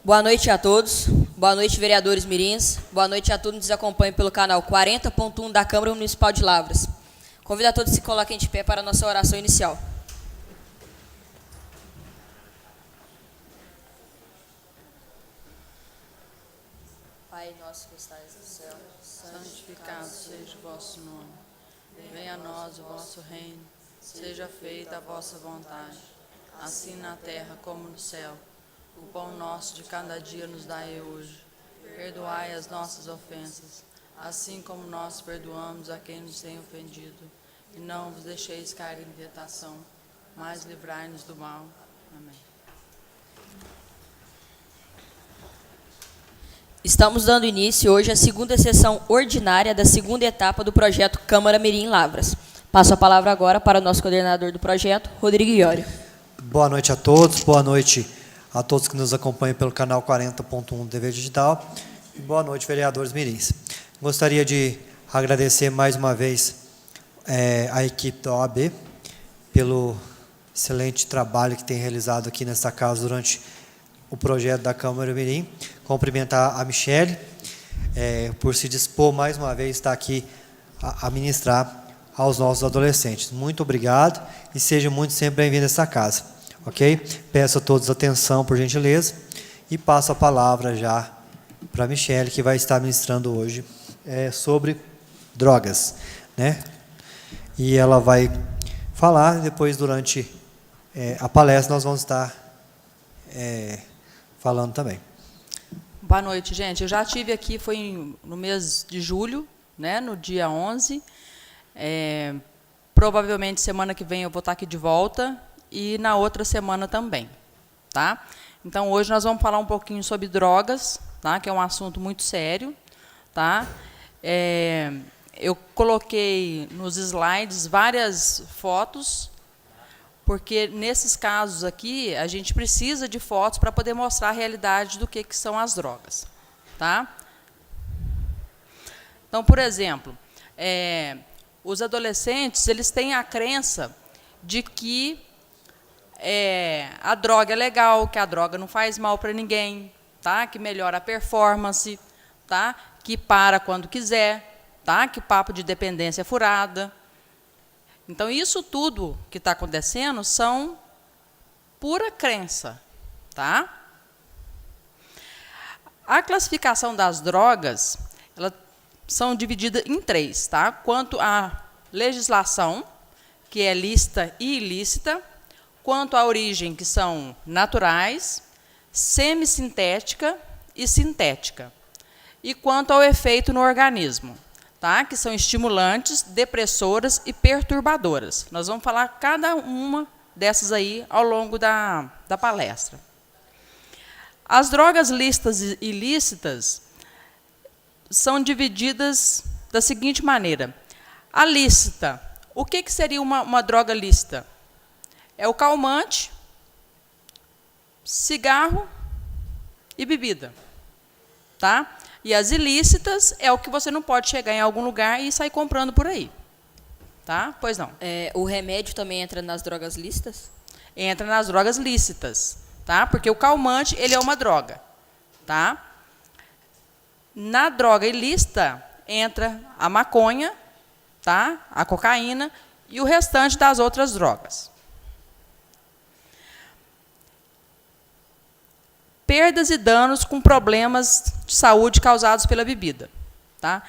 Boa noite a todos. Boa noite, vereadores mirins. Boa noite a todos que nos acompanham pelo canal 40.1 da Câmara Municipal de Lavras. Convido a todos que se coloquem de pé para a nossa oração inicial. Pai nosso que estais no céu, santificado seja o vosso nome. Venha a nós o vosso reino. Seja feita a vossa vontade, assim na terra como no céu. O pão nosso de cada dia nos dai hoje. Perdoai as nossas ofensas, assim como nós perdoamos a quem nos tem ofendido. E não vos deixeis cair em tentação, mas livrai-nos do mal. Amém. Estamos dando início hoje à segunda sessão ordinária da segunda etapa do projeto Câmara Mirim Lavras. Passo a palavra agora para o nosso coordenador do projeto, Rodrigo Iório. Boa noite a todos, boa noite a todos que nos acompanham pelo canal 40.1 TV Digital. E boa noite, vereadores mirins. Gostaria de agradecer mais uma vez a equipe da OAB pelo excelente trabalho que tem realizado aqui nesta casa durante o projeto da Câmara Mirim. Cumprimentar a Michele por se dispor mais uma vez estar aqui a ministrar aos nossos adolescentes. Muito obrigado e seja muito sempre bem-vindo a essa casa. Ok? Peço a todos atenção, por gentileza, e passo a palavra já para a Michele, que vai estar ministrando hoje sobre drogas, né? E ela vai falar, depois, durante a palestra, nós vamos estar falando também. Boa noite, gente. Eu já estive aqui, foi no mês de julho, né, no dia 11. Provavelmente, semana que vem, eu vou estar aqui de volta, e na outra semana também, tá? Então, hoje nós vamos falar um pouquinho sobre drogas, tá? Que é um assunto muito sério, tá? Eu coloquei nos slides várias fotos, porque nesses casos aqui, a gente precisa de fotos para poder mostrar a realidade do que são as drogas, tá? Então, por exemplo, os adolescentes, eles têm a crença de que a droga é legal, que a droga não faz mal para ninguém, tá? Que melhora a performance, tá? Que para quando quiser, tá? Que papo de dependência é furada. Então, isso tudo que está acontecendo são pura crença, tá? A classificação das drogas, elas são divididas em 3, tá? Quanto à legislação, que é lícita e ilícita, quanto à origem, que são naturais, semissintética e sintética, e quanto ao efeito no organismo, tá? Que são estimulantes, depressoras e perturbadoras. Nós vamos falar cada uma dessas aí ao longo da palestra. As drogas lícitas e ilícitas são divididas da seguinte maneira. A lícita, o que seria uma droga lícita? É o calmante, cigarro e bebida, tá? E as ilícitas é o que você não pode chegar em algum lugar e sair comprando por aí, tá? Pois não. O remédio também entra nas drogas lícitas? Entra nas drogas lícitas, tá? Porque o calmante, ele é uma droga, tá? Na droga ilícita entra a maconha, tá? A cocaína e o restante das outras drogas. Perdas e danos com problemas de saúde causados pela bebida, tá?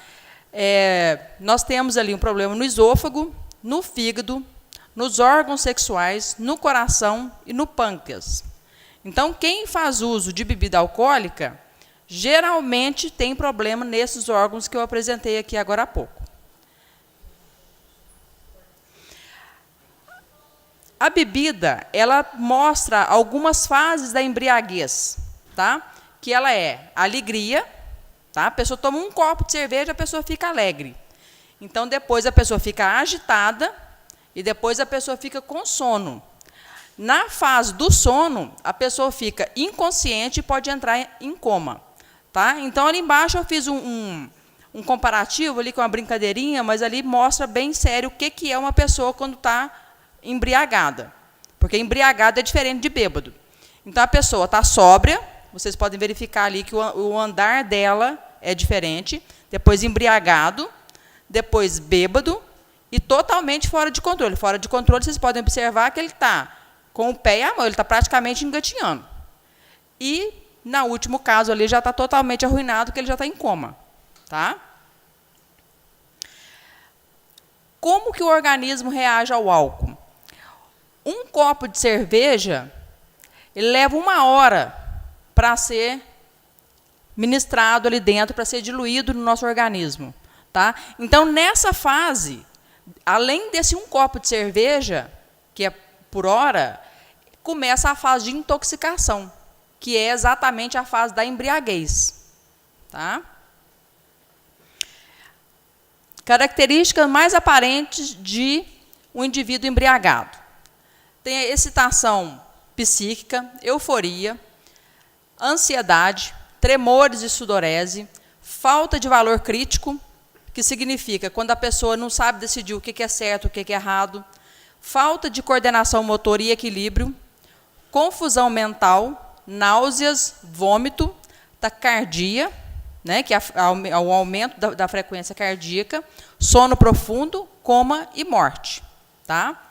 Nós temos ali um problema no esôfago, no fígado, nos órgãos sexuais, no coração e no pâncreas. Então, quem faz uso de bebida alcoólica, geralmente tem problema nesses órgãos que eu apresentei aqui agora há pouco. A bebida, ela mostra algumas fases da embriaguez, tá? Que ela é alegria, tá? A pessoa toma um copo de cerveja, a pessoa fica alegre. Então, depois a pessoa fica agitada e depois a pessoa fica com sono. Na fase do sono, a pessoa fica inconsciente e pode entrar em coma, tá? Então, ali embaixo eu fiz um comparativo ali com uma brincadeirinha, mas ali mostra bem sério o que é uma pessoa quando está embriagada. Porque embriagado é diferente de bêbado. Então, a pessoa está sóbria, Vocês podem verificar ali que o andar dela é diferente, depois embriagado, depois bêbado e totalmente fora de controle. Fora de controle, vocês podem observar que ele está com o pé e a mão, ele está praticamente engatinhando. E, no último caso ali, já está totalmente arruinado, porque ele já está em coma. Tá? Como que o organismo reage ao álcool? Um copo de cerveja, ele leva 1 hora para ser ministrado ali dentro, para ser diluído no nosso organismo. Tá? Então, nessa fase, além desse 1 copo de cerveja, que é por hora, começa a fase de intoxicação, que é exatamente a fase da embriaguez. Tá? Características mais aparentes de um indivíduo embriagado. Tem a excitação psíquica, euforia, ansiedade, tremores e sudorese, falta de valor crítico, que significa quando a pessoa não sabe decidir o que é certo, o que é errado, falta de coordenação motor e equilíbrio, confusão mental, náuseas, vômito, taquicardia, né, que é o aumento da frequência cardíaca, sono profundo, coma e morte. Tá?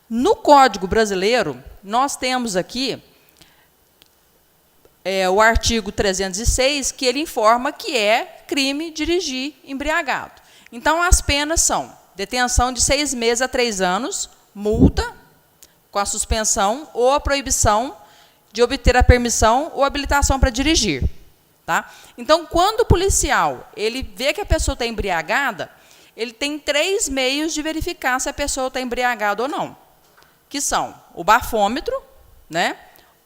No Código Brasileiro, nós temos aqui o artigo 306, que ele informa que é crime dirigir embriagado. Então, as penas são detenção de 6 meses a 3 anos, multa com a suspensão ou a proibição de obter a permissão ou habilitação para dirigir. Tá? Então, quando o policial ele vê que a pessoa está embriagada, ele tem 3 meios de verificar se a pessoa está embriagada ou não, que são o bafômetro, né?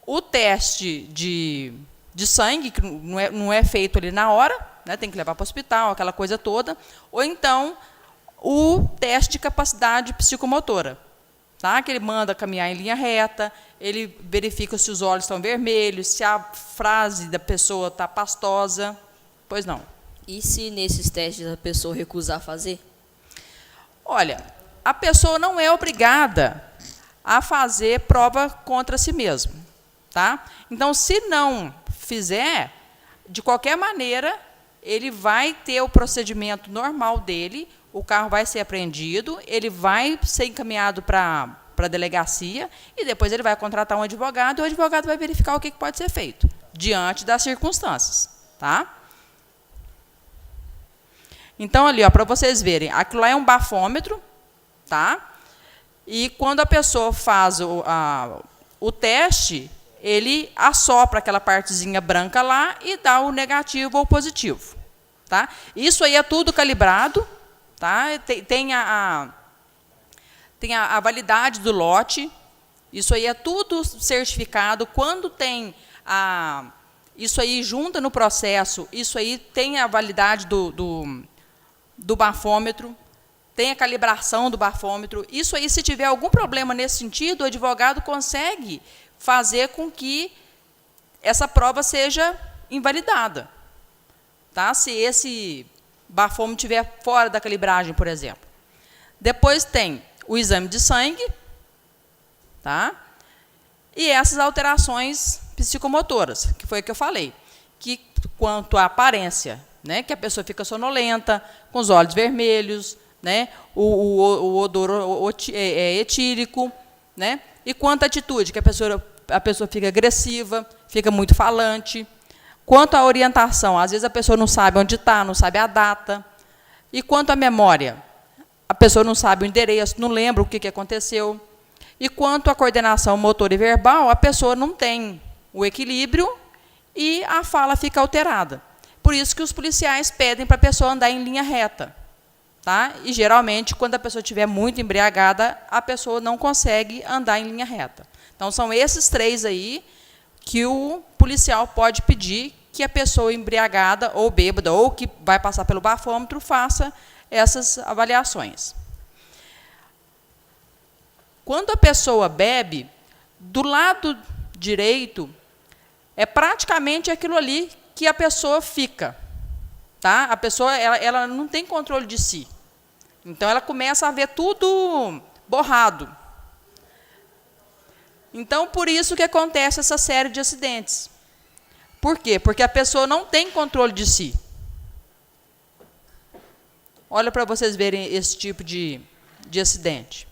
O teste de sangue, que não é feito ali na hora, né? Tem que levar para o hospital, aquela coisa toda, ou então o teste de capacidade psicomotora. Tá? Que ele manda caminhar em linha reta, ele verifica se os olhos estão vermelhos, se a frase da pessoa está pastosa. Pois não. E se nesses testes a pessoa recusar fazer? Olha, a pessoa não é obrigada a fazer prova contra si mesmo. Tá? Então, se não fizer, de qualquer maneira, ele vai ter o procedimento normal dele, o carro vai ser apreendido, ele vai ser encaminhado para a delegacia e depois ele vai contratar um advogado e o advogado vai verificar o que pode ser feito, diante das circunstâncias. Tá? Então, ali, para vocês verem, aquilo lá é um bafômetro, tá? E quando a pessoa faz o teste, ele assopra aquela partezinha branca lá e dá o negativo ou positivo. Tá? Isso aí é tudo calibrado. Tá? Tem a validade do lote, isso aí é tudo certificado. Quando tem isso aí junta no processo, isso aí tem a validade do bafômetro, tem a calibração do bafômetro. Isso aí, se tiver algum problema nesse sentido, o advogado consegue fazer com que essa prova seja invalidada. Tá? Se esse bafômetro estiver fora da calibragem, por exemplo. Depois tem o exame de sangue, tá? E essas alterações psicomotoras, que foi o que eu falei, que quanto à aparência, né, que a pessoa fica sonolenta, com os olhos vermelhos, né, o odor etílico, né, e quanto à atitude, que a pessoa fica agressiva, fica muito falante. Quanto à orientação, às vezes a pessoa não sabe onde está, não sabe a data. E quanto à memória, a pessoa não sabe o endereço, não lembra o que aconteceu. E quanto à coordenação motor e verbal, a pessoa não tem o equilíbrio e a fala fica alterada. Por isso que os policiais pedem para a pessoa andar em linha reta. Tá? E, geralmente, quando a pessoa estiver muito embriagada, a pessoa não consegue andar em linha reta. Então, são esses 3 aí que o policial pode pedir que a pessoa embriagada ou bêbada ou que vai passar pelo bafômetro faça essas avaliações. Quando a pessoa bebe, do lado direito, é praticamente aquilo ali que a pessoa fica. Tá? A pessoa ela não tem controle de si. Então, ela começa a ver tudo borrado. Então, por isso que acontece essa série de acidentes. Por quê? Porque a pessoa não tem controle de si. Olha para vocês verem esse tipo de acidente.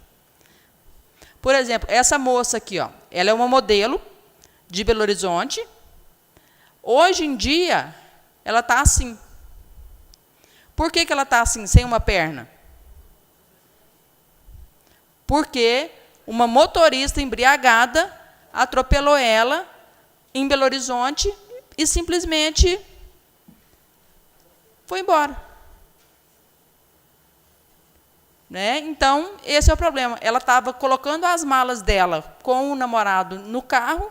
Por exemplo, essa moça aqui, ó, ela é uma modelo de Belo Horizonte. Hoje em dia, ela está assim. Por que ela está assim, sem uma perna? Porque uma motorista embriagada atropelou ela em Belo Horizonte e simplesmente foi embora. Né? Então, esse é o problema. Ela estava colocando as malas dela com o namorado no carro,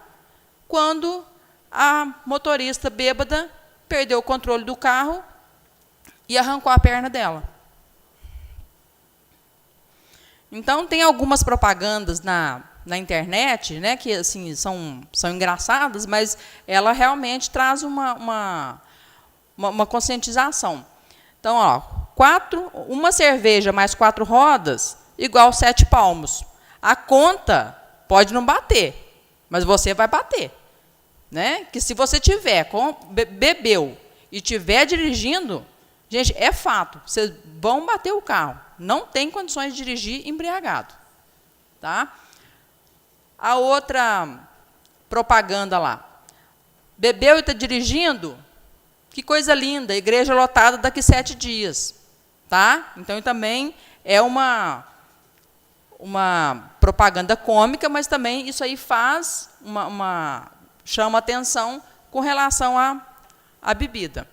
quando a motorista bêbada perdeu o controle do carro e arrancou a perna dela. Então, tem algumas propagandas na internet, né, que assim, são engraçadas, mas ela realmente traz uma conscientização. Então, ó, uma cerveja mais 4 rodas, igual 7 palmos. A conta pode não bater, mas você vai bater. Né? Que se você bebeu e estiver dirigindo, gente, é fato, vocês vão bater o carro. Não tem condições de dirigir embriagado. Tá? A outra propaganda lá. Bebeu e está dirigindo? Que coisa linda, igreja lotada daqui 7 dias. Tá? Então, também é uma propaganda cômica, mas também isso aí faz chama atenção com relação à bebida.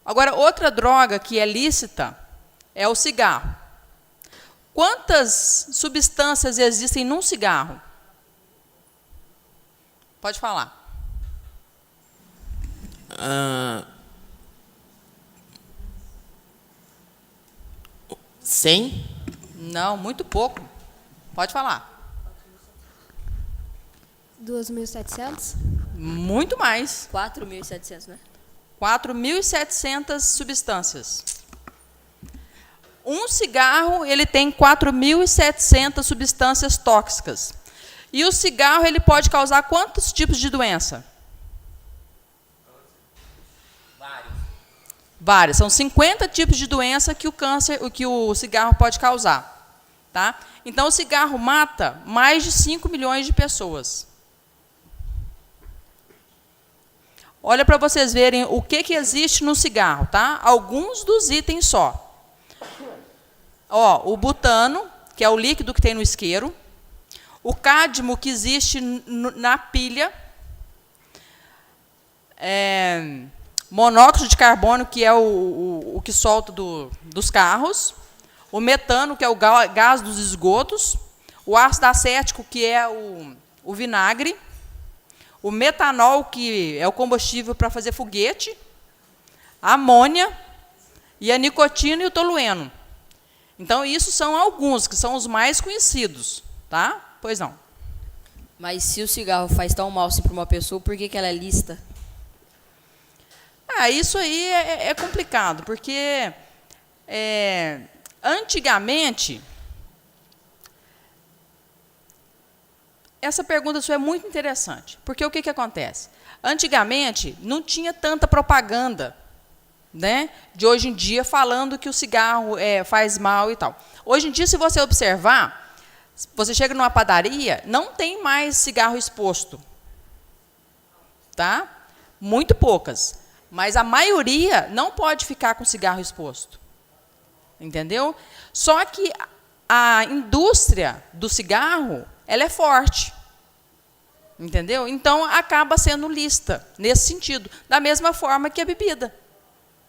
Agora, outra droga que é lícita é o cigarro. Quantas substâncias existem num cigarro? Pode falar. 100? Não, muito pouco. Pode falar. 2.700? Muito mais. 4.700, né? 4.700 substâncias. Um cigarro, ele tem 4.700 substâncias tóxicas. E o cigarro, ele pode causar quantos tipos de doença? Vários. São 50 tipos de doença que o cigarro pode causar. Tá? Então, o cigarro mata mais de 5 milhões de pessoas. Olha para vocês verem o que existe no cigarro. Tá? Alguns dos itens só. Ó, o butano, que é o líquido que tem no isqueiro. O cádmio, que existe na pilha. Monóxido de carbono, que é o que solta dos carros. O metano, que é o gás dos esgotos. O ácido acético, que é o vinagre. O metanol, que é o combustível para fazer foguete. A amônia. E a nicotina e o tolueno. Então, isso são alguns, que são os mais conhecidos. Tá? Pois não. Mas se o cigarro faz tão mal assim para uma pessoa, por que ela é lícita? Isso aí é complicado, porque antigamente, essa pergunta sua é muito interessante, porque o que acontece? Antigamente, não tinha tanta propaganda, né, de hoje em dia falando que o cigarro faz mal e tal. Hoje em dia, se você observar, você chega numa padaria, não tem mais cigarro exposto. Tá? Muito poucas. Mas a maioria não pode ficar com cigarro exposto. Entendeu? Só que a indústria do cigarro, ela é forte. Entendeu? Então, acaba sendo lícita, nesse sentido. Da mesma forma que a bebida.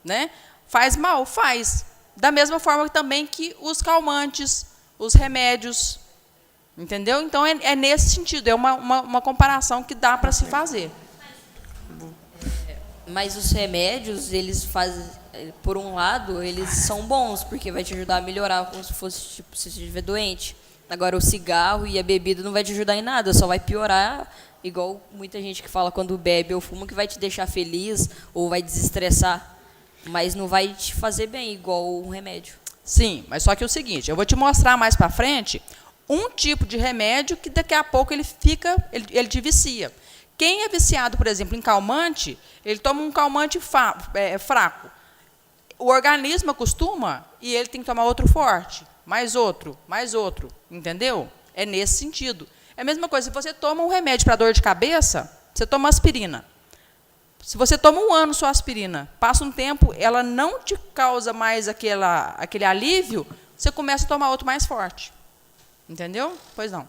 Né? Faz mal? Faz. Da mesma forma também que os calmantes, os remédios. Entendeu? Então, é nesse sentido. É uma comparação que dá para se fazer. Mas os remédios, eles fazem, por um lado, eles são bons, porque vai te ajudar a melhorar como se fosse, tipo, se você estiver doente. Agora, o cigarro e a bebida não vai te ajudar em nada, só vai piorar, igual muita gente que fala quando bebe ou fuma, que vai te deixar feliz ou vai desestressar, mas não vai te fazer bem, igual um remédio. Sim, mas só que é o seguinte, eu vou te mostrar mais para frente um tipo de remédio que daqui a pouco ele te vicia. Quem é viciado, por exemplo, em calmante, ele toma um calmante fraco. O organismo acostuma e ele tem que tomar outro forte, mais outro, entendeu? É nesse sentido. É a mesma coisa, se você toma um remédio para dor de cabeça, você toma aspirina. Se você toma 1 ano sua aspirina, passa um tempo, ela não te causa mais aquele alívio, você começa a tomar outro mais forte. Entendeu? Pois não.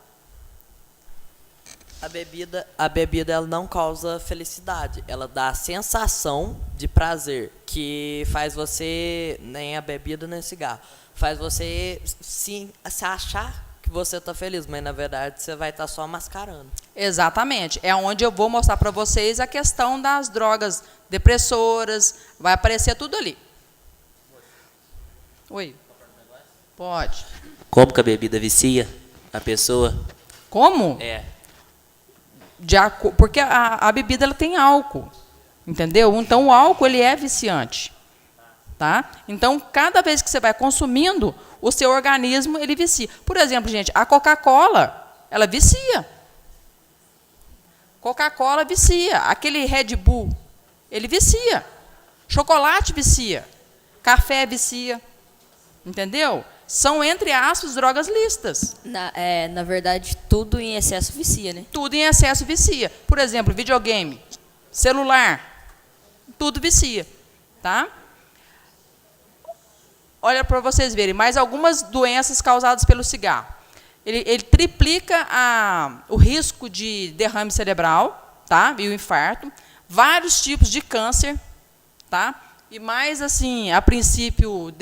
A bebida ela não causa felicidade, ela dá a sensação de prazer, que faz você, nem a bebida nem o cigarro, faz você se achar que você está feliz, mas na verdade você vai estar só mascarando. Exatamente. É onde eu vou mostrar para vocês a questão das drogas depressoras, vai aparecer tudo ali. Oi. Pode. Como que a bebida vicia a pessoa? Como? Porque a bebida ela tem álcool, entendeu? Então o álcool ele é viciante, tá? Então cada vez que você vai consumindo, o seu organismo ele vicia. Por exemplo, gente, a Coca-Cola ela vicia. Coca-Cola vicia. Aquele Red Bull ele vicia. Chocolate vicia. Café vicia, entendeu? São, entre aspas, drogas lícitas. Na verdade, tudo em excesso vicia, né? Tudo em excesso vicia. Por exemplo, videogame, celular, tudo vicia. Tá? Olha para vocês verem, mais algumas doenças causadas pelo cigarro. Ele triplica o risco de derrame cerebral, tá? E o infarto. Vários tipos de câncer, tá? E mais assim, a princípio,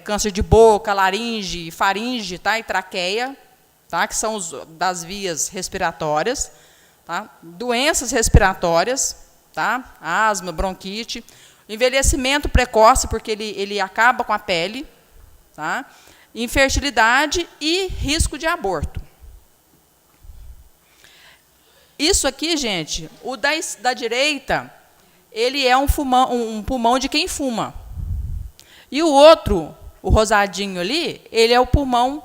câncer de boca, laringe, faringe, tá? E traqueia, tá? Que são das vias respiratórias, tá? Doenças respiratórias, tá? Asma, bronquite, envelhecimento precoce, porque ele acaba com a pele, tá? Infertilidade e risco de aborto. Isso aqui, gente, o da direita, ele é um pulmão de quem fuma. E o outro, o rosadinho ali, ele é o pulmão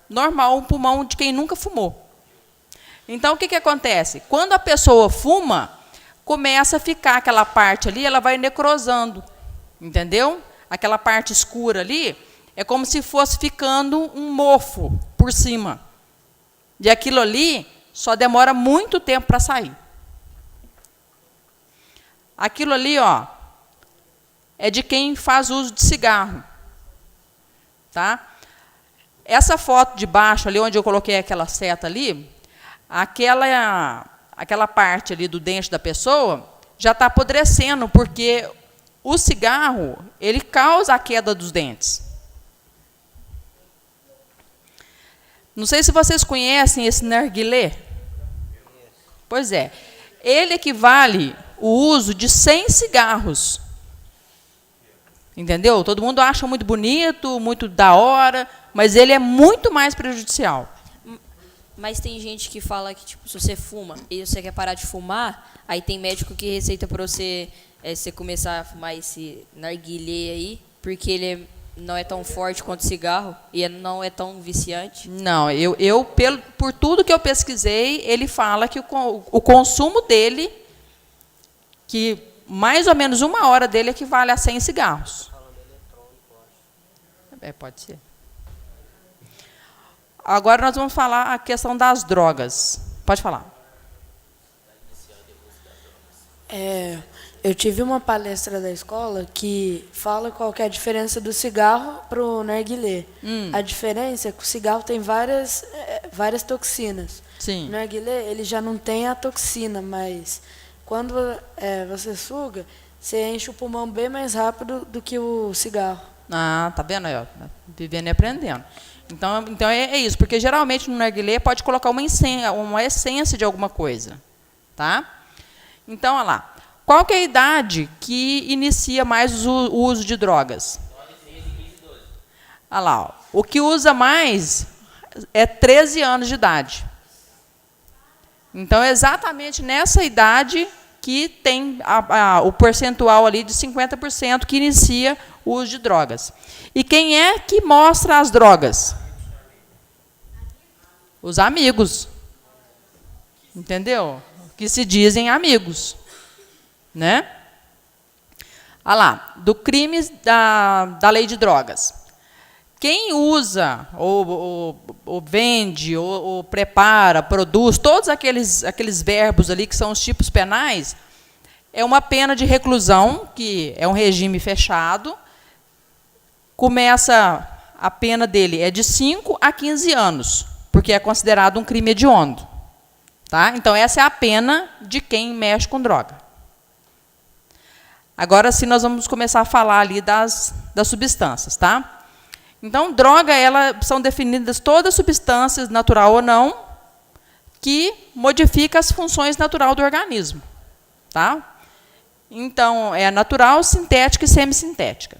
normal, um pulmão de quem nunca fumou. Então, o que acontece? Quando a pessoa fuma, começa a ficar aquela parte ali, ela vai necrosando, entendeu? Aquela parte escura ali, é como se fosse ficando um mofo por cima. E aquilo ali só demora muito tempo para sair. Aquilo ali, ó, é de quem faz uso de cigarro. Tá? Essa foto de baixo, ali onde eu coloquei aquela seta ali, aquela parte ali do dente da pessoa já está apodrecendo, porque o cigarro ele causa a queda dos dentes. Não sei se vocês conhecem esse narguilé. Pois é. Ele equivale o uso de 100 cigarros. Entendeu? Todo mundo acha muito bonito, muito da hora, mas ele é muito mais prejudicial. Mas tem gente que fala que, tipo, se você fuma e você quer parar de fumar, aí tem médico que receita para você, você começar a fumar esse narguilé aí, porque ele não é tão forte quanto cigarro e não é tão viciante. Não, por tudo que eu pesquisei, ele fala que o consumo dele, que mais ou menos 1 hora dele equivale a 100 cigarros. Pode ser. Agora nós vamos falar a questão das drogas. Pode falar. Eu tive uma palestra da escola que fala qual que é a diferença do cigarro para o narguilé. A diferença é que o cigarro tem várias toxinas. Sim. O narguilé ele já não tem a toxina, mas quando você suga, você enche o pulmão bem mais rápido do que o cigarro. Ah, tá vendo aí, ó, vivendo e aprendendo. Então é isso, porque geralmente no narguilé pode colocar uma essência de alguma coisa, tá? Então, olha lá. Qual que é a idade que inicia mais o uso de drogas? Olha lá, ó. O que usa mais é 13 anos de idade. Então, é exatamente nessa idade que tem o percentual ali de 50% que inicia o uso de drogas. E quem é que mostra as drogas? Os amigos. Entendeu? Que se dizem amigos. Né? Olha lá, do crime da lei de drogas. Quem usa, ou vende, ou prepara, produz, todos aqueles verbos ali que são os tipos penais, é uma pena de reclusão, que é um regime fechado. Começa, a pena dele é de 5 a 15 anos, porque é considerado um crime hediondo. Tá? Então, essa é a pena de quem mexe com droga. Agora, sim, nós vamos começar a falar ali das substâncias. Tá? Então, droga, são definidas todas as substâncias, natural ou não, que modificam as funções naturais do organismo. Tá? Então, é natural, sintética e semissintética.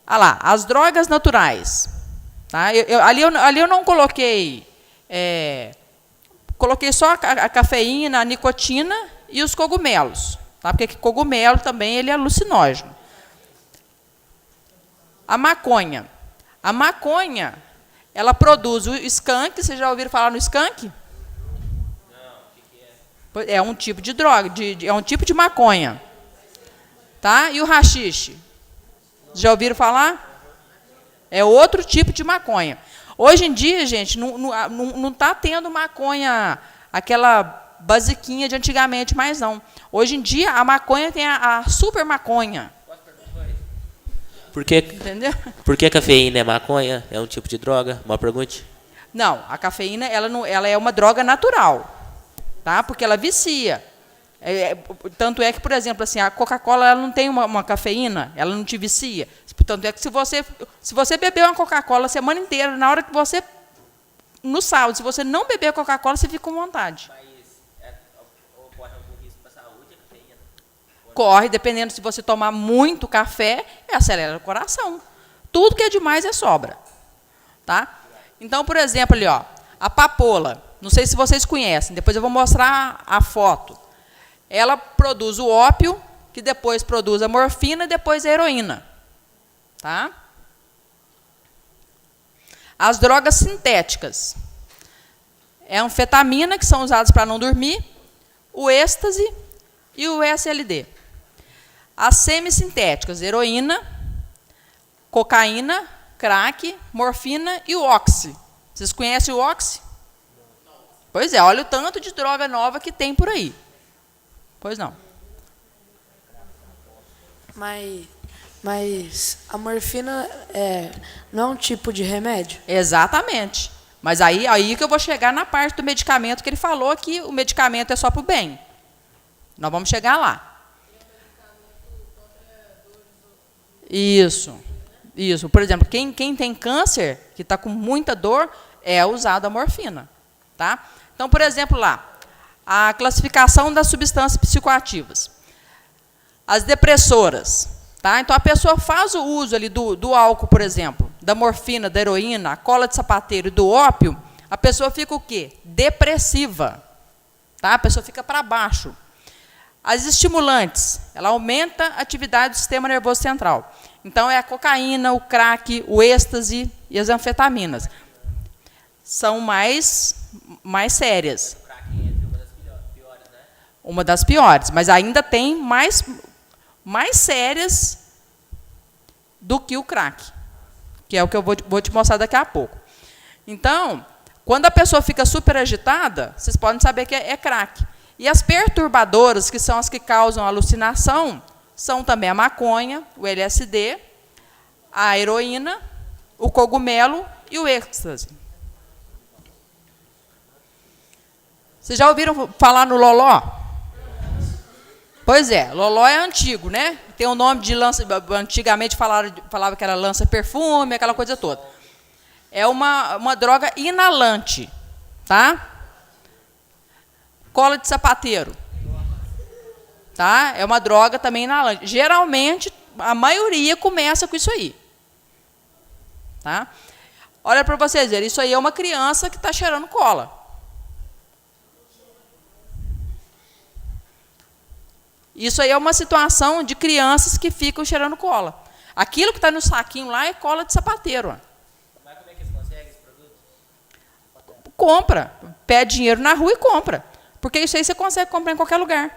Olha lá, as drogas naturais. Tá? Ali eu não coloquei... coloquei só a cafeína, a nicotina e os cogumelos. Tá? Porque cogumelo também ele é alucinógeno. A maconha. A maconha, ela produz o skunk. Vocês já ouviram falar no skunk? Não, o que é? É um tipo de droga, é um tipo de maconha. Tá? E o haxixe? Já ouviram falar? É outro tipo de maconha. Hoje em dia, gente, não está tendo maconha, aquela basiquinha de antigamente mais não. Hoje em dia, a maconha tem a super maconha. Entendeu? Por que a cafeína é maconha? É um tipo de droga? Uma pergunta? Não, a cafeína ela é uma droga natural, tá? Porque ela vicia. Tanto é que, por exemplo, assim, a Coca-Cola ela não tem uma cafeína, ela não te vicia. Tanto é que se você beber uma Coca-Cola a semana inteira, na hora que você, no sábado, se você não beber a Coca-Cola, você fica com vontade. Mas ocorre algum risco para a saúde a cafeína? Corre, dependendo se você tomar muito café, acelera o coração. Tudo que é demais é sobra. Tá? Então, por exemplo, ali, ó, a papoula, não sei se vocês conhecem, depois eu vou mostrar a foto. Ela produz o ópio, que depois produz a morfina e depois a heroína. Tá? As drogas sintéticas. É a anfetamina, que são usadas para não dormir, o êxtase e o SLD. As semissintéticas, heroína, cocaína, crack, morfina e o oxi. Vocês conhecem o oxi? Pois é, olha o tanto de droga nova que tem por aí. Pois não. Mas a morfina não é um tipo de remédio? Exatamente. Mas aí que eu vou chegar na parte do medicamento, que ele falou que o medicamento é só para o bem. Nós vamos chegar lá. Isso. Por exemplo, quem tem câncer, que está com muita dor, é usada a morfina. Tá? Então, por exemplo, lá, a classificação das substâncias psicoativas. As depressoras. Tá? Então, a pessoa faz o uso ali do álcool, por exemplo, da morfina, da heroína, a cola de sapateiro e do ópio, a pessoa fica o quê? Depressiva. Tá? A pessoa fica para baixo. As estimulantes, ela aumenta a atividade do sistema nervoso central. Então, é a cocaína, o crack, o êxtase e as anfetaminas. São mais sérias. O crack entra uma das piores, né? Uma das piores, mas ainda tem mais sérias do que o crack, que é o que eu vou te mostrar daqui a pouco. Então, quando a pessoa fica super agitada, vocês podem saber que é crack. E as perturbadoras, que são as que causam alucinação, são também a maconha, o LSD, a heroína, o cogumelo e o êxtase. Vocês já ouviram falar no loló? Pois é, loló é antigo, né? Tem o nome de lança, antigamente falava que era lança-perfume, aquela coisa toda. É uma droga inalante, tá? Cola de sapateiro. Tá? É uma droga também inalante. Geralmente, a maioria começa com isso aí. Tá? Olha para vocês verem, isso aí é uma criança que está cheirando cola. Isso aí é uma situação de crianças que ficam cheirando cola. Aquilo que está no saquinho lá é cola de sapateiro. Mas como é que eles conseguem esse produto? compra. Pede dinheiro na rua e compra. Porque isso aí você consegue comprar em qualquer lugar.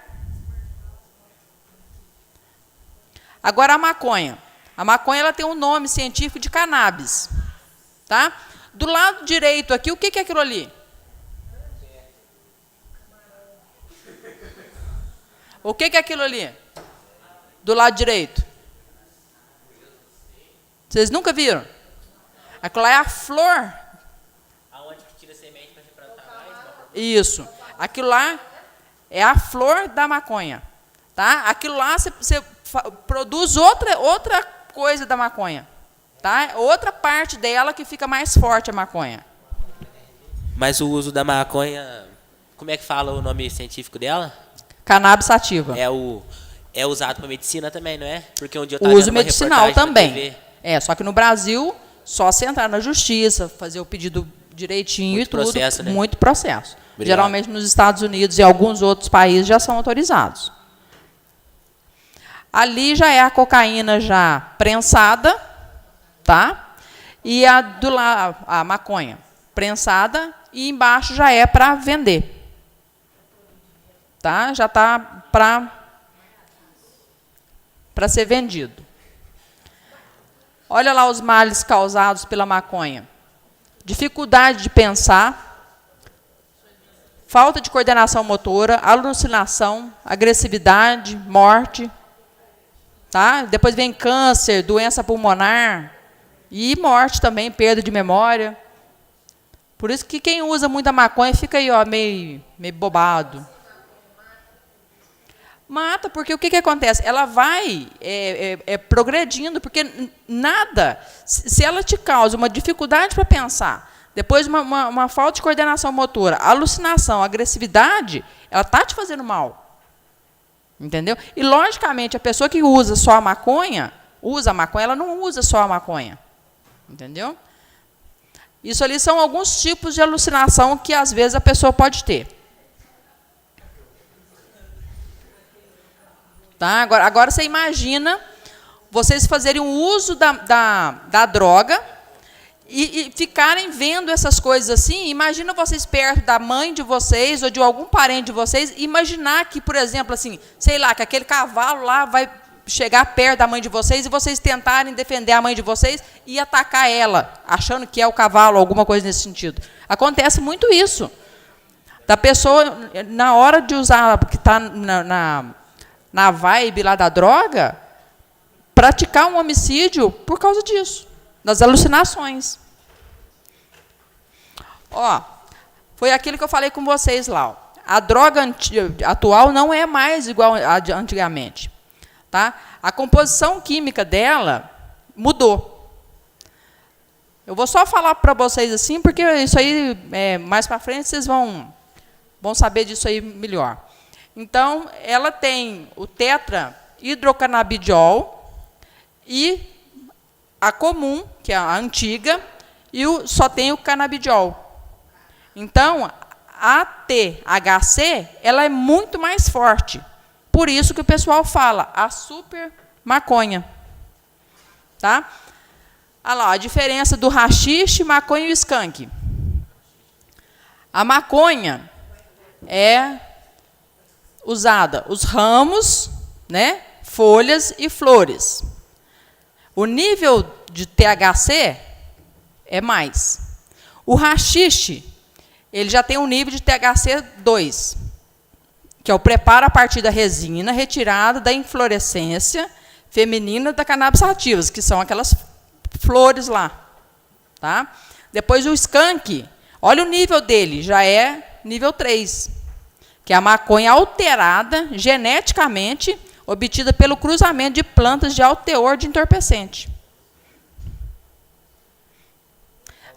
Agora a maconha. A maconha ela tem um nome científico de cannabis. Tá? Do lado direito aqui, o que é aquilo ali? O que é aquilo ali? Do lado direito? Vocês nunca viram? Aquilo lá é a flor. Aonde que tira semente para replantar mais? Isso. Aquilo lá é a flor da maconha. Tá? Aquilo lá você produz outra coisa da maconha. Tá? Outra parte dela que fica mais forte a maconha. Mas o uso da maconha, como é que fala o nome científico dela? Cannabis sativa. É usado para medicina também, não é? Porque um dia eu O estava uso vendo uma medicinal reportagem na também. TV. Só que no Brasil, só se entrar na justiça, fazer o pedido direitinho Muito e tudo. processo, né? Muito processo. Obrigado. Geralmente nos Estados Unidos e alguns outros países já são autorizados. Ali já é a cocaína já prensada, tá? E a maconha prensada e embaixo já é para vender. Tá? Já está para ser vendido. Olha lá os males causados pela maconha. Dificuldade de pensar, falta de coordenação motora, alucinação, agressividade, morte. Tá? Depois vem câncer, doença pulmonar e morte também, perda de memória. Por isso que quem usa muito a maconha fica aí, ó, meio bobado. Mata, porque o que acontece? Ela vai progredindo, porque nada, se ela te causa uma dificuldade para pensar, depois uma falta de coordenação motora, alucinação, agressividade, ela está te fazendo mal. Entendeu? E, logicamente, a pessoa que usa só a maconha, ela não usa só a maconha. Entendeu? Isso ali são alguns tipos de alucinação que, às vezes, a pessoa pode ter. Tá? Agora você imagina vocês fazerem o uso da droga e ficarem vendo essas coisas assim. Imagina vocês perto da mãe de vocês ou de algum parente de vocês, imaginar que, por exemplo, assim, sei lá, que aquele cavalo lá vai chegar perto da mãe de vocês e vocês tentarem defender a mãe de vocês e atacar ela, achando que é o cavalo, alguma coisa nesse sentido. Acontece muito isso. Da pessoa, na hora de usar, que está na vibe lá da droga, praticar um homicídio por causa disso, das alucinações. Ó, foi aquilo que eu falei com vocês lá. Ó. A droga atual não é mais igual a de antigamente. Tá? A composição química dela mudou. Eu vou só falar para vocês assim, porque isso aí, mais para frente, vocês vão saber disso aí melhor. Então, ela tem o tetrahidrocannabidiol e a comum, que é a antiga, e só tem o canabidiol. Então, a THC, ela é muito mais forte. Por isso que o pessoal fala a super maconha. Tá? Olha lá, a diferença do haxixe, maconha e o skunk. A maconha é usada os ramos, né, folhas e flores. O nível de THC é mais. O haxixe, ele já tem um nível de THC 2, que é o preparo a partir da resina retirada da inflorescência feminina da cannabis sativas, que são aquelas flores lá. Tá? Depois o skunk, olha o nível dele, já é nível 3. Que é a maconha alterada geneticamente, obtida pelo cruzamento de plantas de alto teor de entorpecente.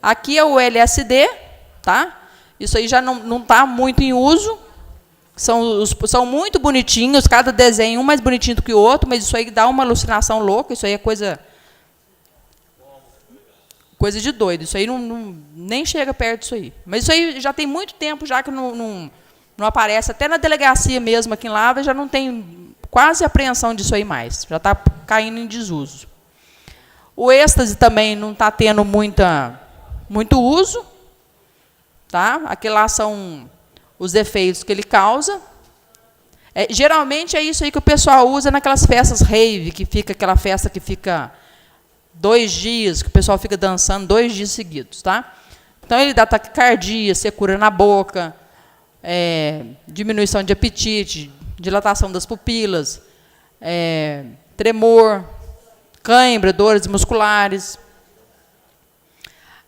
Aqui é o LSD, tá? Isso aí já não está muito em uso. São muito bonitinhos, cada desenho um mais bonitinho do que o outro, mas isso aí dá uma alucinação louca, isso aí é coisa de doido. Isso aí nem chega perto disso aí. Mas isso aí já tem muito tempo já que não aparece, até na delegacia mesmo aqui em Lavras já não tem quase apreensão disso aí mais, já está caindo em desuso. O êxtase também não está tendo muito uso, tá? Aqui lá são os efeitos que ele causa. Geralmente é isso aí que o pessoal usa naquelas festas rave, que fica aquela festa que fica 2 dias, que o pessoal fica dançando 2 dias seguidos, tá? Então ele dá taquicardia, secura na boca, diminuição de apetite, dilatação das pupilas, tremor, cãibra, dores musculares.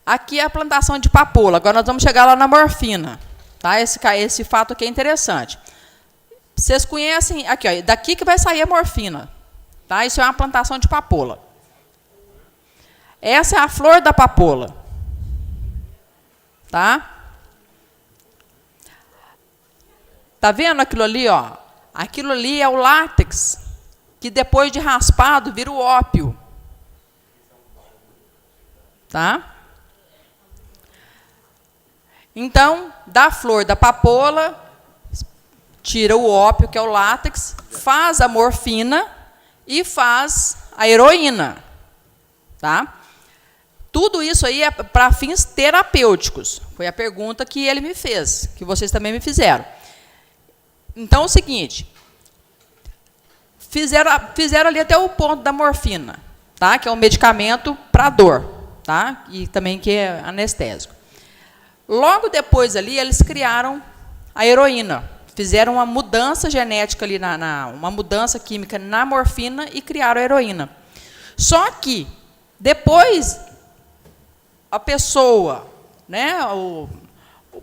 Aqui é a plantação de papoula. Agora nós vamos chegar lá na morfina, tá? Esse fato aqui é interessante. Vocês conhecem, aqui, ó, daqui que vai sair a morfina, tá? Isso é uma plantação de papoula. Essa é a flor da papoula, tá? Tá vendo aquilo ali, ó? Aquilo ali é o látex, que depois de raspado vira o ópio, tá? Então, da flor da papoula, tira o ópio, que é o látex, faz a morfina e faz a heroína, tá? Tudo isso aí é para fins terapêuticos. Foi a pergunta que ele me fez, que vocês também me fizeram. Então, é o seguinte, fizeram ali até o ponto da morfina, tá? Que é um medicamento para dor, tá? E também que é anestésico. Logo depois ali, eles criaram a heroína. Fizeram uma mudança genética ali, uma mudança química na morfina e criaram a heroína. Só que, depois, a pessoa, né, o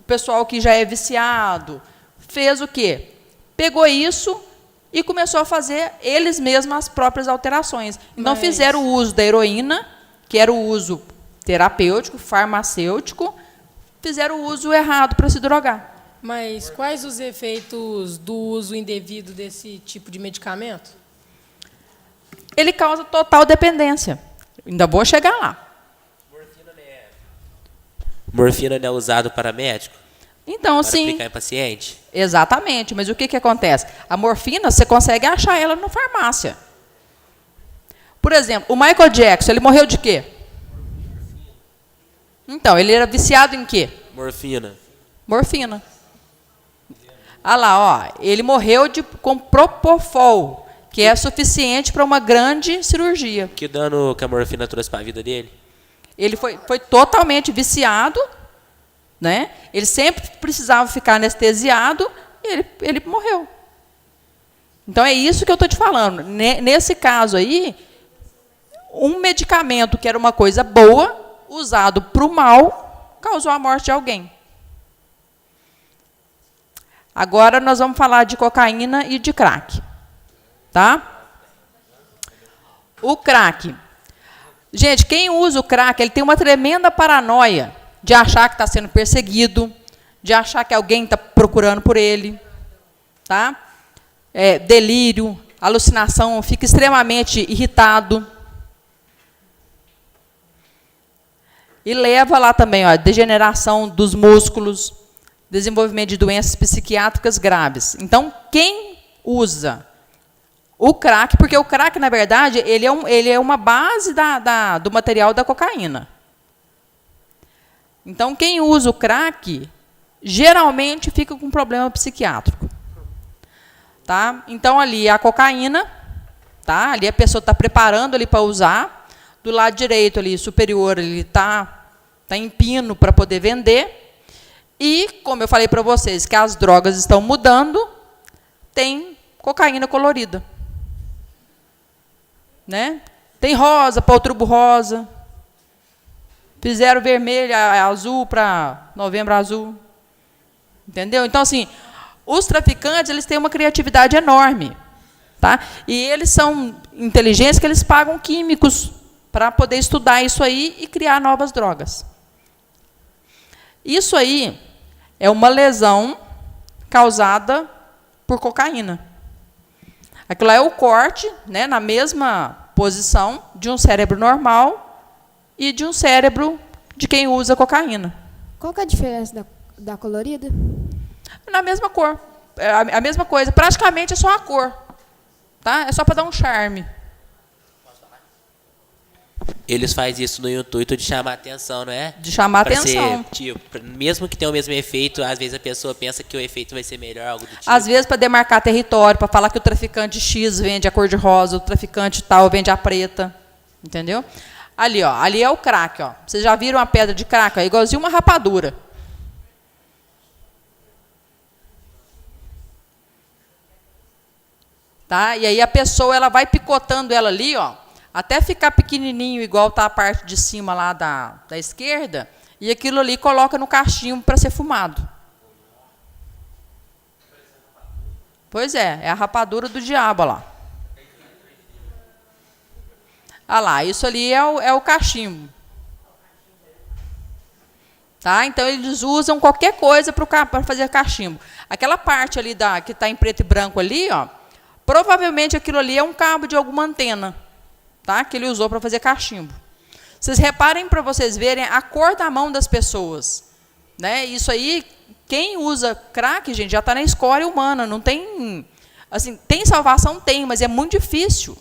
pessoal que já é viciado, fez o quê? Pegou isso e começou a fazer eles mesmos as próprias alterações. Então, fizeram o uso da heroína, que era o uso terapêutico, farmacêutico, fizeram o uso errado para se drogar. Mas quais os efeitos do uso indevido desse tipo de medicamento? Ele causa total dependência. Ainda vou chegar lá. Morfina não é usado para médico? Então, Para sim. aplicar em paciente? Exatamente. Mas o que acontece? A morfina, você consegue achar ela na farmácia. Por exemplo, o Michael Jackson, ele morreu de quê? Então, ele era viciado em quê? Morfina. Morfina. Ah lá, ó, ele morreu com propofol, que é suficiente para uma grande cirurgia. Que dano que a morfina trouxe para a vida dele? Ele foi totalmente viciado, né? Ele sempre precisava ficar anestesiado e ele morreu. Então, é isso que eu estou te falando. Nesse caso aí, um medicamento que era uma coisa boa, usado para o mal, causou a morte de alguém. Agora nós vamos falar de cocaína e de crack, tá? O crack. Gente, quem usa o crack, ele tem uma tremenda paranoia de achar que está sendo perseguido, de achar que alguém está procurando por ele, tá? Delírio, alucinação, fica extremamente irritado. E leva lá também, ó, degeneração dos músculos, desenvolvimento de doenças psiquiátricas graves. Então, quem usa o crack, porque o crack, na verdade, ele é uma base do material da cocaína. Então, quem usa o crack, geralmente fica com problema psiquiátrico. Tá? Então, ali a cocaína, tá? Ali a pessoa está preparando ali para usar. Do lado direito, ali, superior, ele está em pino para poder vender. E, como eu falei para vocês, que as drogas estão mudando, tem cocaína colorida. Né? Tem rosa para outubro rosa. Fizeram vermelho, azul para novembro azul. Entendeu? Então, assim, os traficantes, eles têm uma criatividade enorme. Tá? E eles são inteligentes, que eles pagam químicos para poder estudar isso aí e criar novas drogas. Isso aí é uma lesão causada por cocaína. Aquilo lá é o corte, né, na mesma posição de um cérebro normal e de um cérebro de quem usa cocaína. Qual que é a diferença da colorida? Na mesma cor. É a mesma coisa. Praticamente é só a cor. Tá? É só para dar um charme. Eles fazem isso no intuito de chamar atenção, não é? De chamar Pra atenção. Ser, tipo, mesmo que tenha o mesmo efeito, às vezes a pessoa pensa que o efeito vai ser melhor, algo do tipo. Às vezes para demarcar território, para falar que o traficante X vende a cor de rosa, o traficante tal vende a preta. Entendeu? Ali, ó, ali é o crack, ó. Vocês já viram a pedra de crack? É igualzinho uma rapadura. Tá? E aí a pessoa ela vai picotando ela ali, ó, até ficar pequenininho, igual tá a parte de cima lá da esquerda, e aquilo ali coloca no cachimbo para ser fumado. Pois é a rapadura do diabo lá. Ah lá, isso ali é o cachimbo. Tá? Então, eles usam qualquer coisa para fazer cachimbo. Aquela parte ali que está em preto e branco ali, ó, provavelmente aquilo ali é um cabo de alguma antena, tá? Que ele usou para fazer cachimbo. Vocês reparem para vocês verem a cor da mão das pessoas. Né? Isso aí, quem usa crack, gente, já está na escória humana. Não tem... Assim, tem salvação? Tem, mas é muito difícil.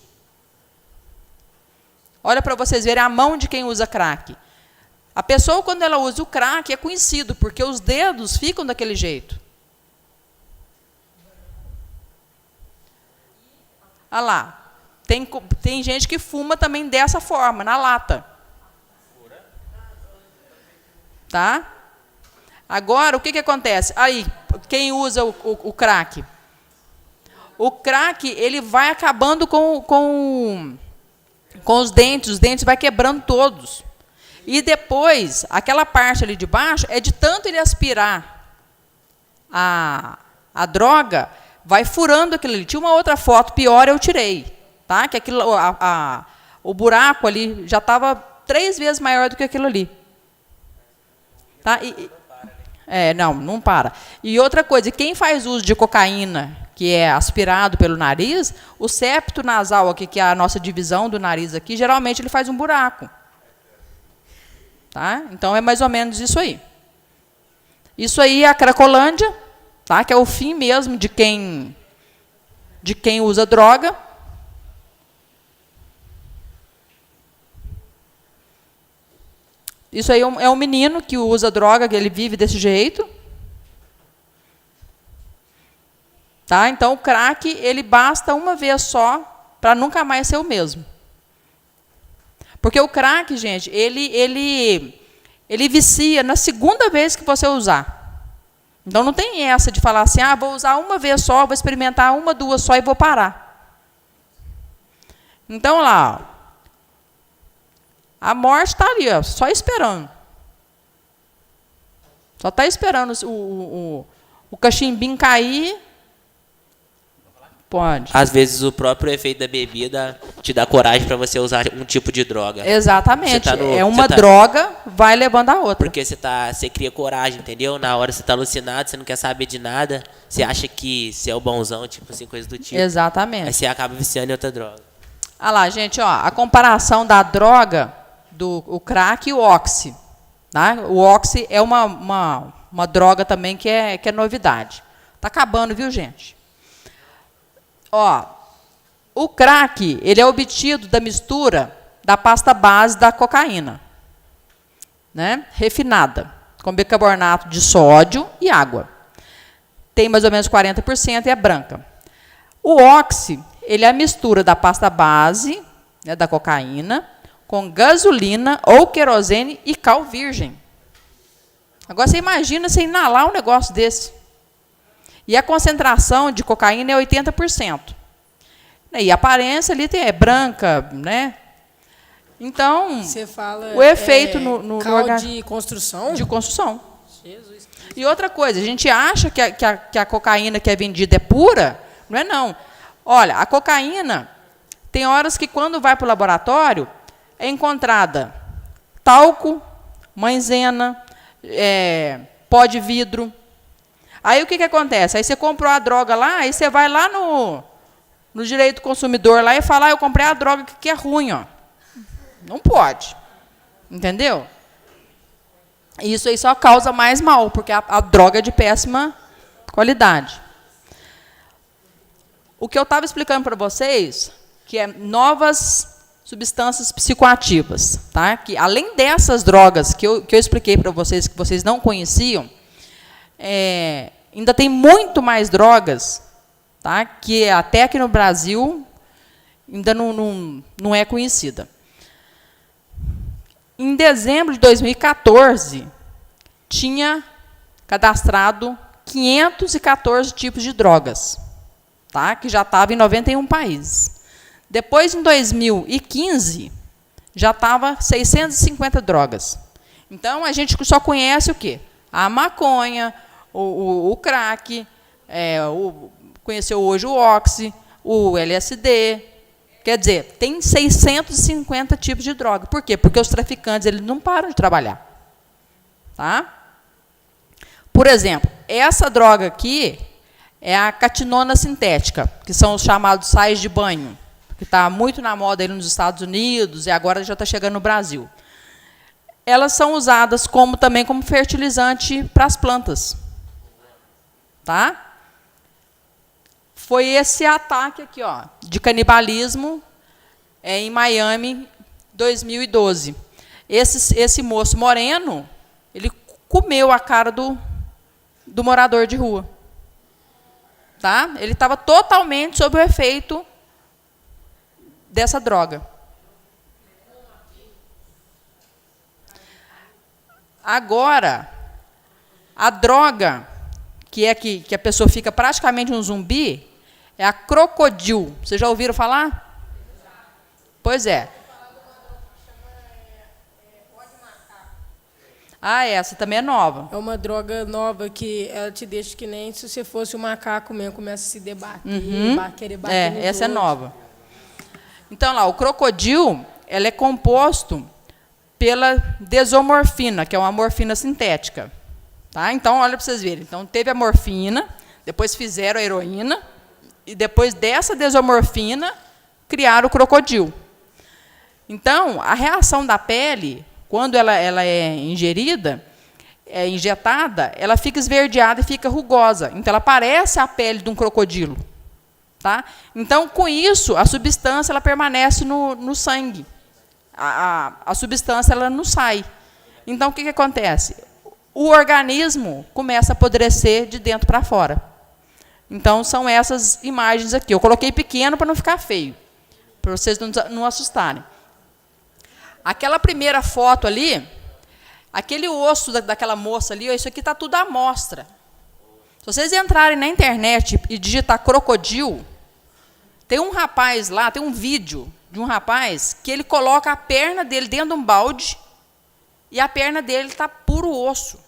Olha para vocês verem a mão de quem usa crack. A pessoa, quando ela usa o crack, é conhecido, porque os dedos ficam daquele jeito. Olha lá. Tem gente que fuma também dessa forma, na lata. Tá? Agora, o que acontece? Aí, quem usa o crack? O crack, ele vai acabando com os dentes vai quebrando todos. E depois, aquela parte ali de baixo, é de tanto ele aspirar a droga, vai furando aquilo ali. Tinha uma outra foto pior, eu tirei. Tá? Que aquilo, o buraco ali já estava 3 vezes maior do que aquilo ali. Tá? Não para. E outra coisa, quem faz uso de cocaína, que é aspirado pelo nariz, o septo nasal aqui, que é a nossa divisão do nariz aqui, geralmente ele faz um buraco. Tá? Então, é mais ou menos isso aí. Isso aí é a Cracolândia, tá? Que é o fim mesmo de quem usa droga. Isso aí é um menino que usa droga, que ele vive desse jeito. Tá? Então, o crack, ele basta uma vez só para nunca mais ser o mesmo. Porque o crack, gente, ele vicia na segunda vez que você usar. Então, não tem essa de falar assim, vou usar uma vez só, vou experimentar 1, 2 só e vou parar. Então, lá, ó, a morte está ali, ó, só esperando. Só está esperando o cachimbinho cair. Pode. Às vezes o próprio efeito da bebida te dá coragem para você usar um tipo de droga. Exatamente. Uma droga vai levando a outra. Porque você cria coragem, entendeu? Na hora você está alucinado, você não quer saber de nada, você acha que você é o bonzão, tipo assim, coisa do tipo. Exatamente. Aí você acaba viciando em outra droga. Olha lá, gente, ó, a comparação da droga o crack e o oxi. Tá? O oxi é uma droga também que é novidade. Está acabando, viu, gente? Ó, o crack, ele é obtido da mistura da pasta base da cocaína, né? Refinada, com bicarbonato de sódio e água. Tem mais ou menos 40% e é branca. O oxi, ele é a mistura da pasta base, né, da cocaína, com gasolina ou querosene e cal virgem. Agora, você imagina você inalar um negócio desse. E a concentração de cocaína é 80%. E a aparência ali é branca, né? Então, você fala, o efeito no cal de construção? De construção. Jesus. E outra coisa, a gente acha que a cocaína que é vendida é pura, não é não. Olha, a cocaína, tem horas que quando vai para o laboratório, é encontrada talco, maisena, pó de vidro. Aí o que acontece? Aí você comprou a droga lá, aí você vai lá no direito do consumidor lá e fala, eu comprei a droga que é ruim, ó. Não pode. Entendeu? Isso aí só causa mais mal, porque a droga é de péssima qualidade. O que eu estava explicando para vocês, que é novas substâncias psicoativas, tá? Que além dessas drogas que eu expliquei para vocês, que vocês não conheciam, ainda tem muito mais drogas, tá? Que até aqui no Brasil ainda não é conhecida. Em dezembro de 2014, tinha cadastrado 514 tipos de drogas, tá? Que já estava em 91 países. Depois, em 2015, já estava 650 drogas. Então, a gente só conhece o quê? A maconha, o crack, conheceu hoje o oxi, o LSD. Quer dizer, tem 650 tipos de droga. Por quê? Porque os traficantes eles não param de trabalhar. Tá? Por exemplo, essa droga aqui é a catinona sintética, que são os chamados sais de banho, que está muito na moda aí nos Estados Unidos e agora já está chegando no Brasil. Elas são usadas também como fertilizante para as plantas. Tá? Foi esse ataque aqui, ó, de canibalismo em Miami, 2012. Esse moço moreno, ele comeu a cara do morador de rua. Tá? Ele estava totalmente sob o efeito dessa droga. Agora, a droga que a pessoa fica praticamente um zumbi é a crocodil. Vocês já ouviram falar? Pois é. Essa também é nova. É uma droga nova que ela te deixa que nem se você fosse um macaco mesmo, começa a se debater, querer bater nos essa é outros. nova. Então, lá, o crocodil, ela é composto pela desomorfina, que é uma morfina sintética. Tá? Então, olha para vocês verem. Então, teve a morfina, depois fizeram a heroína, e depois dessa desomorfina, criaram o crocodil. Então, a reação da pele, quando ela é ingerida, injetada, ela fica esverdeada e fica rugosa. Então, ela parece a pele de um crocodilo. Tá? Então, com isso, a substância ela permanece no sangue. A substância ela não sai. Então, o que acontece? O organismo começa a apodrecer de dentro para fora. Então, são essas imagens aqui. Eu coloquei pequeno para não ficar feio, para vocês não assustarem. Aquela primeira foto ali, aquele osso daquela moça ali, isso aqui está tudo à mostra. Se vocês entrarem na internet e digitar crocodil, tem um rapaz lá, tem um vídeo de um rapaz que ele coloca a perna dele dentro de um balde e a perna dele está puro osso.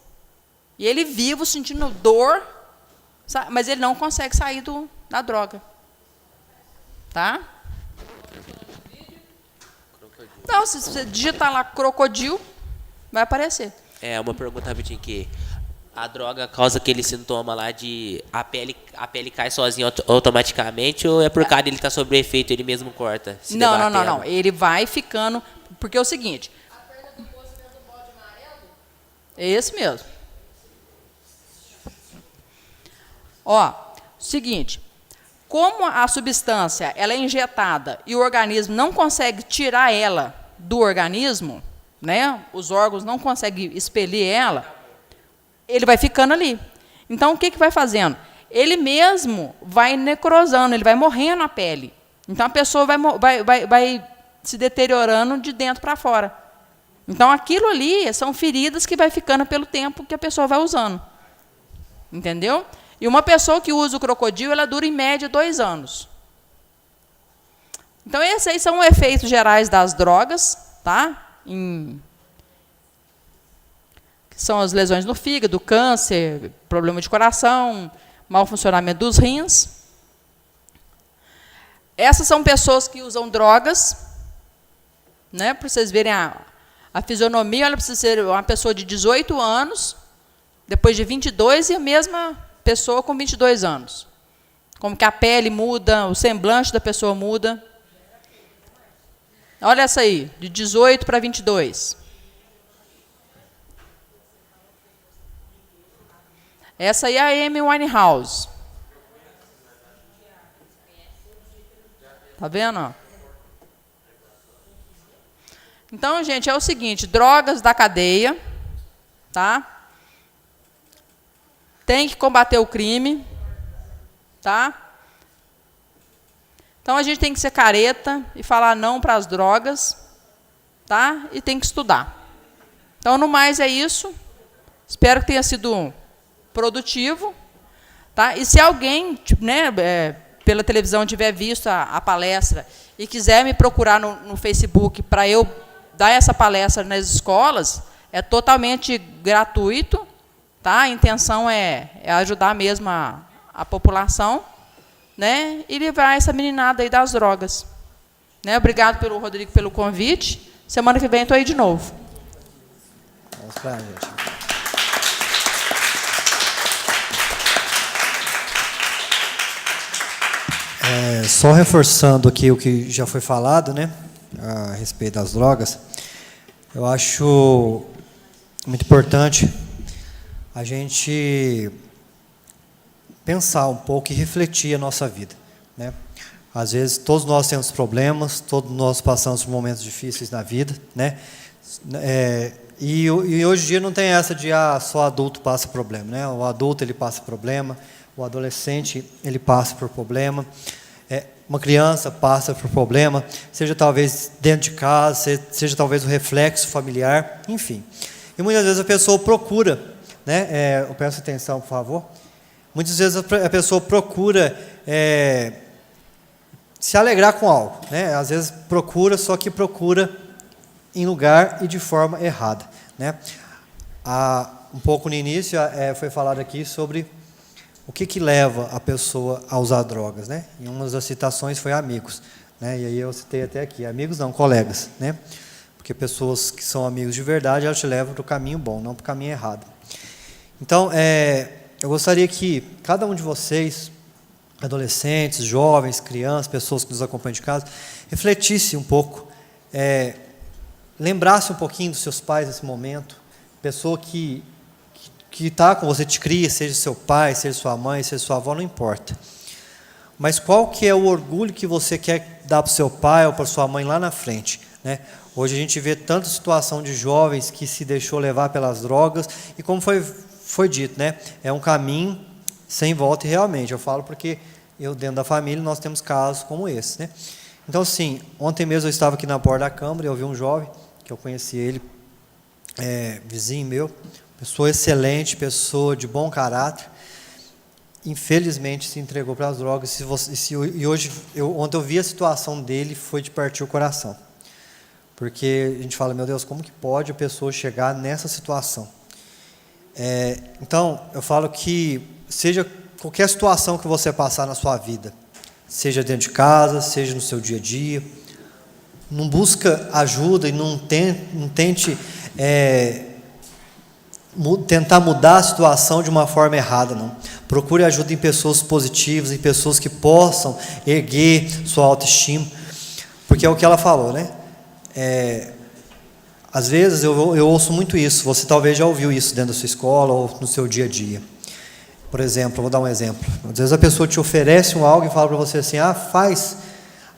E ele vivo, sentindo dor, mas ele não consegue sair da droga. Tá? Não, se você digitar lá crocodil, vai aparecer. Uma pergunta rapidinho aqui. A droga causa aquele sintoma lá de a pele cai sozinha automaticamente ou é por causa dele estar sob o efeito, ele mesmo corta? Não. Ele vai ficando... Porque é o seguinte... A perna do poço dentro do balde amarelo? É esse mesmo. Ó, seguinte... Como a substância ela é injetada e o organismo não consegue tirar ela do organismo, né? Os órgãos não conseguem expelir ela, ele vai ficando ali. Então, o que vai fazendo? Ele mesmo vai necrosando, ele vai morrendo a pele. Então, a pessoa vai se deteriorando de dentro para fora. Então, aquilo ali são feridas que vai ficando pelo tempo que a pessoa vai usando. Entendeu? E uma pessoa que usa o crocodilo, ela dura em média 2 anos. Então, esses aí são efeitos gerais das drogas, tá? Que são as lesões no fígado, câncer, problema de coração, mau funcionamento dos rins. Essas são pessoas que usam drogas, né? Para vocês verem a fisionomia, ela precisa ser uma pessoa de 18 anos, depois de 22 e a mesma pessoa com 22 anos. Como que a pele muda, o semblante da pessoa muda. Olha essa aí, de 18 para 22. Essa aí é a Amy Winehouse. Tá vendo? Então, gente, é o seguinte, drogas da cadeia, tá? Tem que combater o crime, tá? Então, a gente tem que ser careta e falar não para as drogas, tá? E tem que estudar. Então, no mais, é isso. Espero que tenha sido produtivo, tá? E se alguém, né, pela televisão tiver visto a palestra e quiser me procurar no Facebook para eu dar essa palestra nas escolas, é totalmente gratuito, tá? A intenção é ajudar mesmo a população, né? E livrar essa meninada aí das drogas. Né? Obrigado pelo Rodrigo pelo convite. Semana que vem estou aí de novo. Vamos pra gente. Só reforçando aqui o que já foi falado, né, a respeito das drogas, eu acho muito importante a gente pensar um pouco e refletir a nossa vida, né? Às vezes todos nós temos problemas, todos nós passamos por momentos difíceis na vida, né? E hoje em dia não tem essa de só adulto passa problema, né? O adulto ele passa problema, o adolescente ele passa por problema, uma criança passa por problema, seja talvez dentro de casa, seja talvez o reflexo familiar, enfim. E muitas vezes a pessoa procura, né? Eu peço atenção, por favor. Muitas vezes a pessoa procura se alegrar com algo, né? Às vezes procura, só que procura em lugar e de forma errada, né? Um pouco no início foi falado aqui sobre o que leva a pessoa a usar drogas, né? Em uma das citações foi amigos, né? E aí eu citei até aqui, amigos não, colegas, né? Porque pessoas que são amigos de verdade, elas te levam para o caminho bom, não para o caminho errado. Então, eu gostaria que cada um de vocês, adolescentes, jovens, crianças, pessoas que nos acompanham de casa, refletisse um pouco, lembrasse um pouquinho dos seus pais nesse momento, pessoa que está com você, te cria, seja seu pai, seja sua mãe, seja sua avó, não importa. Mas qual que é o orgulho que você quer dar para o seu pai ou para sua mãe lá na frente, né? Hoje a gente vê tanta situação de jovens que se deixou levar pelas drogas, e como foi dito, né? É um caminho sem volta, e realmente, eu falo porque dentro da família, nós temos casos como esse, né? Então, assim, ontem mesmo eu estava aqui na porta da Câmara e eu vi um jovem, que eu conheci ele, vizinho meu, pessoa excelente, pessoa de bom caráter, infelizmente se entregou para as drogas, ontem eu vi a situação dele, foi de partir o coração, porque a gente fala, meu Deus, como que pode a pessoa chegar nessa situação? Então, eu falo que seja qualquer situação que você passar na sua vida, seja dentro de casa, seja no seu dia a dia, não busca ajuda e não tente tentar mudar a situação de uma forma errada, não. Procure ajuda em pessoas positivas, em pessoas que possam erguer sua autoestima, porque é o que ela falou, né? Às vezes eu ouço muito isso, você talvez já ouviu isso dentro da sua escola ou no seu dia a dia. Por exemplo, eu vou dar um exemplo. Às vezes a pessoa te oferece algo e fala para você assim, faz.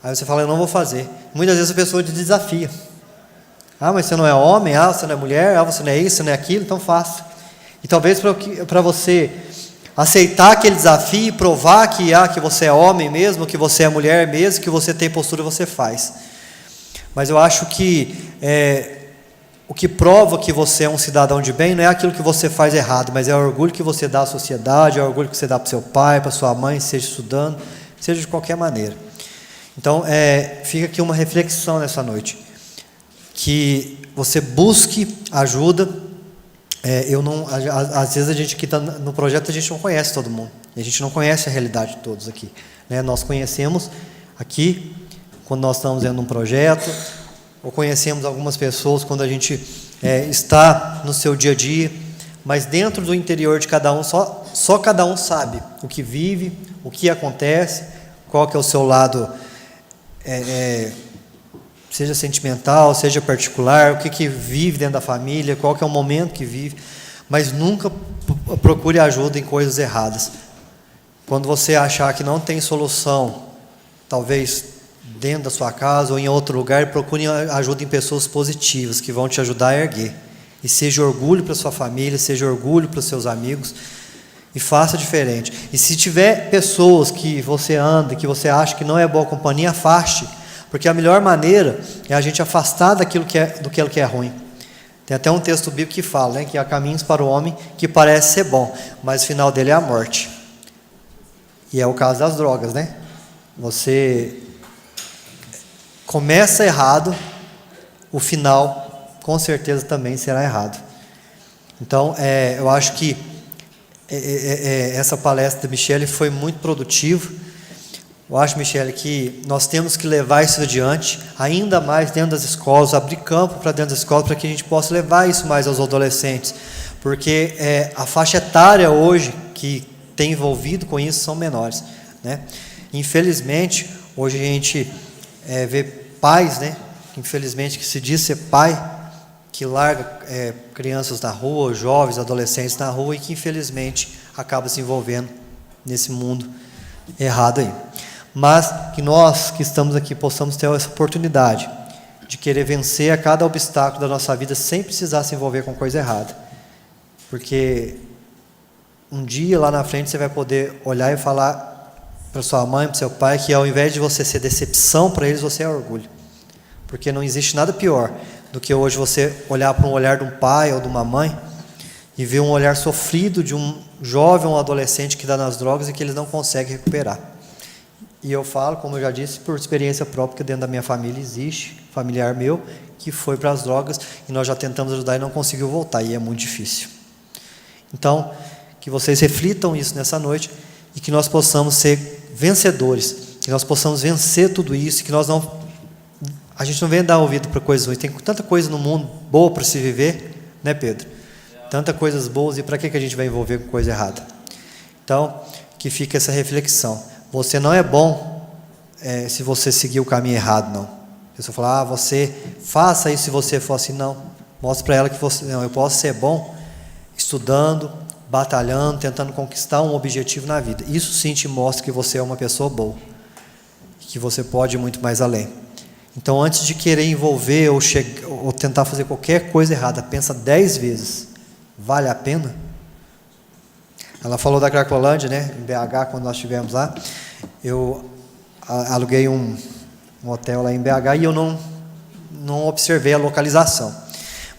Aí você fala, eu não vou fazer. Muitas vezes a pessoa te desafia. Mas você não é homem, você não é mulher, você não é isso, você não é aquilo, então faça. E talvez para você aceitar aquele desafio e provar que você é homem mesmo, que você é mulher mesmo, que você tem postura, você faz. Mas eu acho que o que prova que você é um cidadão de bem não é aquilo que você faz errado, mas é o orgulho que você dá à sociedade, é o orgulho que você dá para o seu pai, para sua mãe, seja estudando, seja de qualquer maneira. Então, fica aqui uma reflexão nessa noite, que você busque ajuda. Às vezes a gente que está no projeto, a gente não conhece todo mundo, a gente não conhece a realidade de todos aqui, né? Nós conhecemos aqui, quando nós estamos dentro de um projeto, ou conhecemos algumas pessoas quando a gente está no seu dia a dia, mas dentro do interior de cada um, só cada um sabe o que vive, o que acontece, qual que é o seu lado, seja sentimental, seja particular, o que vive dentro da família, qual que é o momento que vive, mas nunca procure ajuda em coisas erradas. Quando você achar que não tem solução, talvez dentro da sua casa ou em outro lugar, procure ajuda em pessoas positivas que vão te ajudar a erguer. E seja orgulho para sua família, seja orgulho para os seus amigos e faça diferente. E se tiver pessoas que você anda, que você acha que não é boa companhia, afaste, porque a melhor maneira é a gente afastar do que é ruim. Tem até um texto bíblico que fala, né, que há caminhos para o homem que parece ser bom, mas o final dele é a morte. E é o caso das drogas, né? Você começa errado, o final com certeza também será errado. Então, eu acho que essa palestra da Michele foi muito produtiva. Eu acho, Michele, que nós temos que levar isso adiante, ainda mais dentro das escolas, abrir campo para dentro das escolas, para que a gente possa levar isso mais aos adolescentes, porque a faixa etária hoje que tem envolvido com isso são menores, né? Infelizmente, hoje a gente vê pais, né, infelizmente, que se diz ser pai, que larga crianças na rua, jovens, adolescentes na rua e que infelizmente acaba se envolvendo nesse mundo errado aí. Mas que nós que estamos aqui possamos ter essa oportunidade de querer vencer a cada obstáculo da nossa vida sem precisar se envolver com coisa errada. Porque um dia lá na frente você vai poder olhar e falar para sua mãe, para seu pai, que ao invés de você ser decepção para eles, você é orgulho. Porque não existe nada pior do que hoje você olhar para um olhar de um pai ou de uma mãe e ver um olhar sofrido de um jovem ou um adolescente que está nas drogas e que eles não conseguem recuperar. E eu falo, como eu já disse, por experiência própria, que dentro da minha família existe familiar meu que foi para as drogas e nós já tentamos ajudar e não conseguiu voltar, e é muito difícil. Então, que vocês reflitam isso nessa noite e que nós possamos ser vencedores, que nós possamos vencer tudo isso, que a gente não venha dar ouvido para coisas ruins. Tem tanta coisa no mundo boa para se viver, né, Pedro? Tantas coisas boas, e para que a gente vai envolver com coisa errada? Então, que fique essa reflexão. Você não é bom se você seguir o caminho errado, não. A pessoa fala, você faça isso se você for assim, não. Mostre para ela que eu posso ser bom estudando, batalhando, tentando conquistar um objetivo na vida. Isso sim te mostra que você é uma pessoa boa, que você pode ir muito mais além. Então, antes de querer envolver ou tentar fazer qualquer coisa errada, pensa 10 vezes. Vale a pena? Ela falou da Cracolândia, né, em BH, quando nós estivemos lá. Eu aluguei um hotel lá em BH e eu não observei a localização.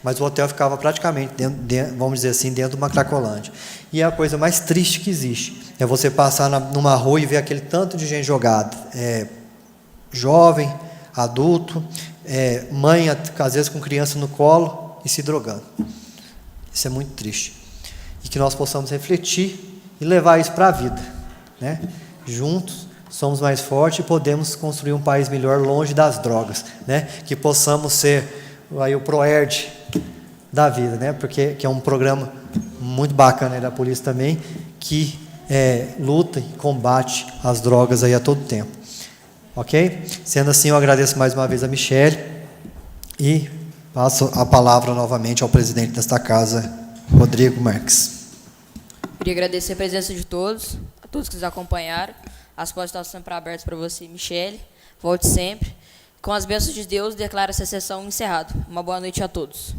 Mas o hotel ficava praticamente, vamos dizer assim, dentro de uma Cracolândia. E é a coisa mais triste que existe. É você passar numa rua e ver aquele tanto de gente jogada. Jovem, adulto, mãe, às vezes com criança no colo e se drogando. Isso é muito triste. E que nós possamos refletir e levar isso para a vida, né? Juntos somos mais fortes e podemos construir um país melhor longe das drogas, né? Que possamos ser aí o ProERD da vida, né? Porque que é um programa muito bacana aí da polícia também, que luta e combate as drogas aí a todo tempo. Ok? Sendo assim, eu agradeço mais uma vez a Michele e passo a palavra novamente ao presidente desta casa, Rodrigo Marques. Queria agradecer a presença de todos, a todos que nos acompanharam. As portas estão sempre abertas para você, Michele. Volte sempre. Com as bênçãos de Deus, declaro essa sessão encerrada. Uma boa noite a todos.